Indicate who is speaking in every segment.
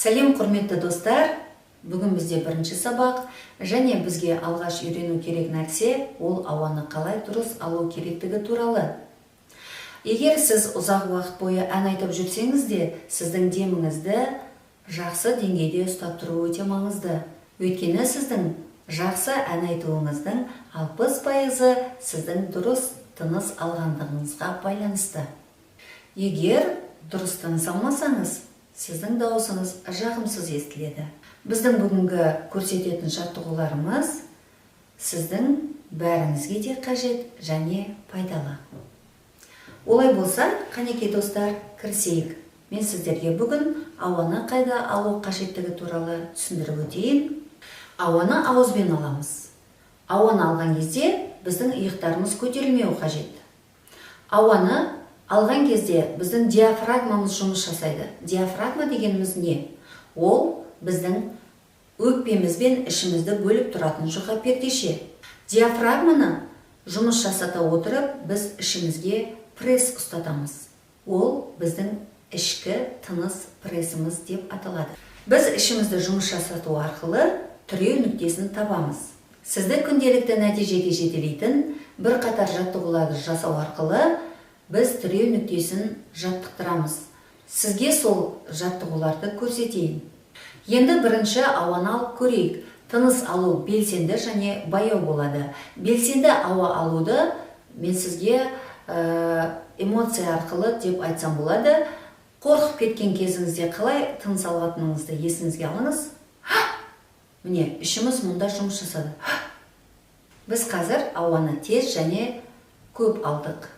Speaker 1: Сәлем құрметті достар, бүгін бізде бірінші сабақ, және бізге алғаш үйрену керек нәрсе ол ауаны қалай дұрыс алу керектігі туралы. Егер сіз ұзақ уақыт бойы ән айтып жүрсеңіз де, сіздің деміңізді жақсы деңгейде ұстап тұру өте маңызды. Өйткені сіздің жақсы ән айтуыңыздың 60% сіздің дұрыс тыныс алғандығыңызға байланысты. Егер дұрыс тыныс алмасаңыз, сіздің дауысыңыз жағымсыз естіледі. Біздің бүгінгі көрсететін жаттығуларымыз сіздің бәріңізге де қажет және пайдалы. Олай болса, қанекей достар, кірісейік. Мен сіздерге бүгін ауаны қайда алу қажеттігі туралы түсіндіріп өтейін. Ауаны ауызбен аламыз. Ауаны алған кезде біздің иықтарымыз көтерілмеу қажет. Ауаны алған кезде біздің диафрагмамыз жұмыс жасайды. Диафрагма дегеніміз не? Ол біздің өкпеміз бен ішімізді бөліп тұратын жұқа пердеше. Диафрагманы жұмыс жасата отырып, біз ішімізге пресс ұстатамыз. Ол біздің ішкі тыныс прессіміз деп аталады. Біз ішімізді жұмыс жасату арқылы тіреу нүктесін табамыз. Сізді күнделікті нәтижеге жетелейтін бір қатар жаттығуларды жасау арқылы біз тіреу нүктесін жаттықтырамыз. Сізге сол жаттығуларды көрсетейін. Енді бірінші ауаны алып көрейік. Тыныс алу белсенді және баяу болады. Белсенді ауа алуды мен сізге эмоция арқылы деп айтсам болады. Қорқып кеткен кезіңізде қалай тыныс алатыныңызды есіңізге алыңыз. Міне, ішіміз мұнда жұмыс жасады. Біз қазір ауаны тез және көп алдық.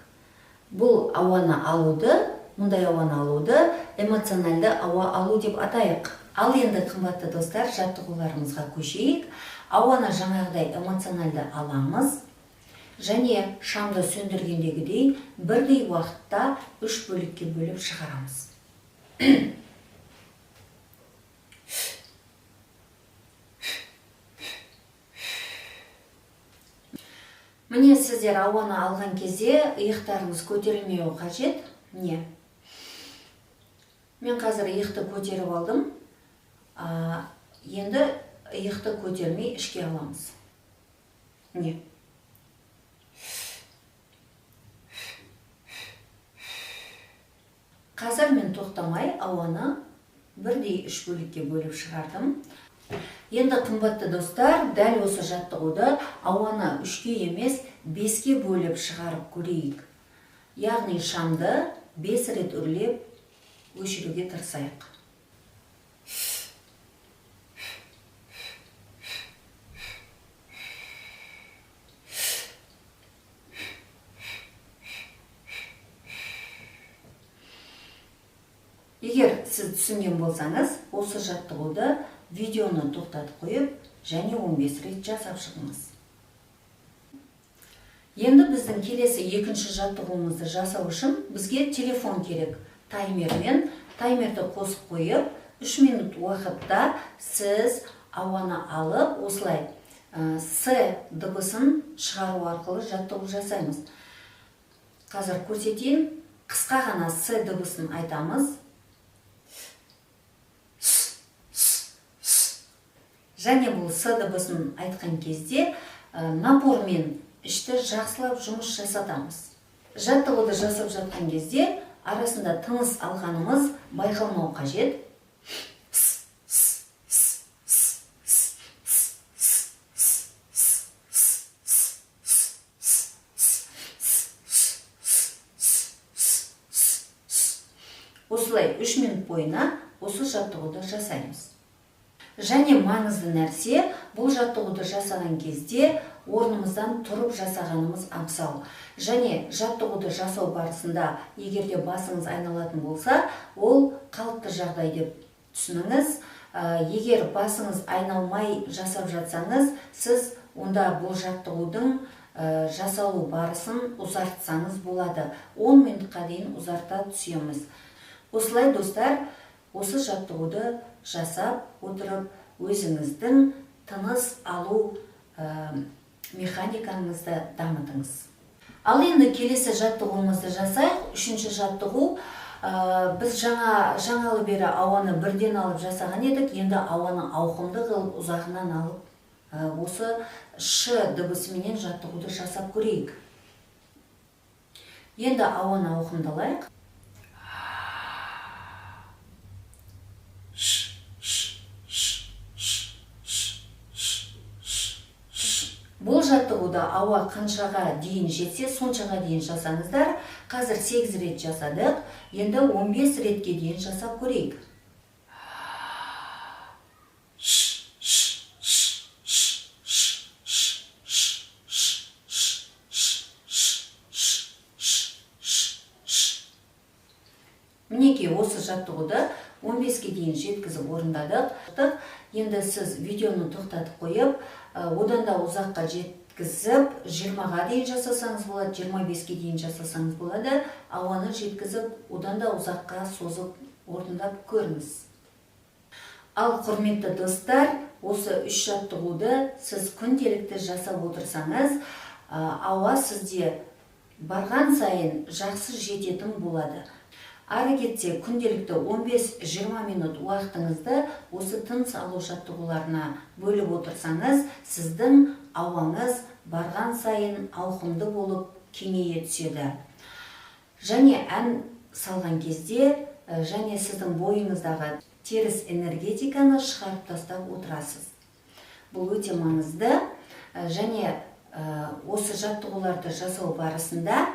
Speaker 1: Бұл ауаны алуды, мұндай ауаны алуды эмоционалды ауа алу деп атайық. Ал енді қымбатты достар, жаттығуларымызға көшейік. Ауаны жаңағыдай эмоционалды аламыз және шамды сөндіргендегідей бірдей уақытта 3 бөлікке бөліп шығарамыз. Міне, сіздер ауаны алған кезде иықтарыңыз көтерілмеуі қажет. Не? Мен қазір иықты көтеріп алдым. Енді иықты көтермей ішке аламыз. Не? Қазір мен тоқтамай ауаны бірдей 3 бөлікке бөліп шығардым. Енді қымбатты достар, дәл осы жаттығуды ауаны 3-ке емес 5-ке бөліп шығарып көрейік. Яғни шамды 5 рет үрлеп өшіруге тырысайық. Егер сіз түсінген болсаңыз, осы жаттығуды видеоны тоқтатып қойып, және 15 рет жасап шығыңыз. Енді біздің келесі екінші жаттығуымызды жасау үшін бізге телефон керек. Таймерді қосып қойып, 3 минут уақытта сіз ауаны алып, осылай С дыбысын шығару арқылы жаттығу жасаймыз. Қазір көрсетейін. Қысқа ғана С дыбысын айтамыз. Және бұл С дыбысын айтқан кезде напормен ішті жақсылап жұмыс жасатамыз. Жаттығуды жасап жатқан кезде арасында тыныс алғанымыз байқалмау қажет. Осылай 3 минут бойына осы жаттығуды жасаймыз. Және маңызды нәрсе, бұл жаттығуды жасаған кезде орнымыздан тұрып жасағанымыз абзал. Және жаттығуды жасау барысында, егерде басыңыз айналатын болса, ол қалыпты жағдай деп түсініңіз. Егер басыңыз айналмай жасап жатсаңыз, сіз онда бұл жаттығудың жасалу барысын ұзартсаңыз болады. 10 минутқа дейін ұзарта түсеміз. Осылай достар, осы жаттығуды жасап отырып, өзіңіздің тыныс алу механикаңызды дамытыңыз. Ал енді келесі жаттығуымызды жасайық. Үшінші жаттығу біз жаңалы бері ауаны бірден алып жасаған едік, енді ауаны ауқымды қылып ұзағынан алып осы ш дыбысыменен жаттығуды жасап көрейік. Енді ауаны ауқымдалайық. Бұл жаттығуда ауа қаншаға дейін жетсе, соншаға дейін жасаңыздар. Қазір 8 рет жасадық, енді 15 ретке дейін жасап көрейік. Мінекей осы жаттығуды 15-ке дейін жеткізіп орындадық. Енді сіз видеоны тоқтатып қойып, одан да ұзаққа жеткізіп, 20-ға дейін жасасаңыз болады, 25-ке дейін жасасаңыз болады. Ауаны жеткізіп, одан да ұзаққа созып орындап көріңіз. Ал құрметті достар, осы 3 жаттығуды сіз күнделікті жасап отырсаңыз, ауа сізде барған сайын жақсы жететін болады. Ары кетсе, күнделікті 15-20 минут уақытыңызды осы тыныс алу жаттығуларына бөліп отырсаңыз, сіздің ауаңыз барған сайын ауқымды болып кеңейе түседі. Және ән салған кезде, және сіздің бойыңыздағы теріс энергетиканы шығарып тастап отырасыз. Бұл өте маңызды, және осы жаттығуларды жасау барысында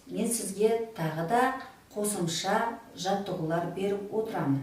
Speaker 1: мен сізге тағы да қосымша жаттығулар беріп отырамын.